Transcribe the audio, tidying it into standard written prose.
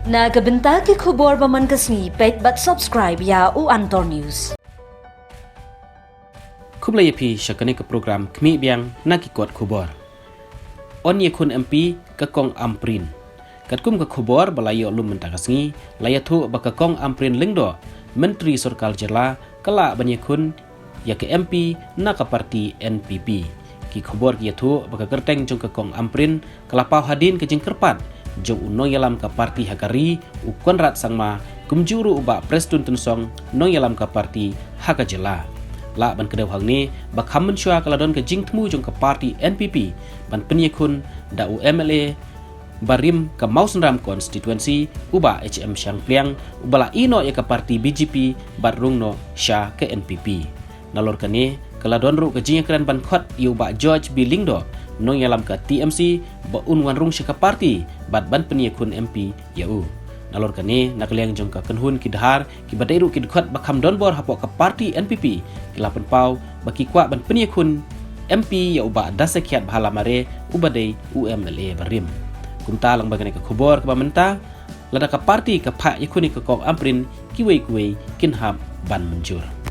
Nagabenta ke kubor baman kasni pet bat subscribe ya u Antor News. Kublai pi syakani ke program kmi biang nakikot kubor. On ye kun MP kakong amprin. Katkum ke kubor balayo lum mentakasngi layatu bakakong amprin lingdo Menteri Sorkal Jela kala banyakun ya ke MP na ke parti NPP. Ki kubor ki yatu bakakerteng jong kakong amprin kalapau hadin ke jengkerpat jong unong yalam ke parti Hakari u Konrad Sangma kumjuru uba Preston Tensong nong yalam ke parti Hakajela. La ban kedau hang ni bakham mensyua kaladon ke jing temu jong ke parti NPP ban penyekun da UMLA barim ke Mausenram konstituensi uba HM Syangpliang ubala ino ya ke parti BJP barung no Sya ke NPP. Nalor kani kaladon ru ke jing kran ban khot uba George Bilingdo nong yalam ke TMC ba unwan rung Sya ke parti bat ban penyekun MP yau. Nalor kani nakliang jong ka kenhun ki dahar ki badairu ki dekat bakam donbor hapok ke parti NPP ki lapan pau baki kwa ban penyekun MP ya uba dasakiat bahala mare ubadai UMLA barim kumta lang bagane ke kubor ke bamenta lada ke parti ke pak yakuni ke kong amprin ki wei kinhab ban menjur.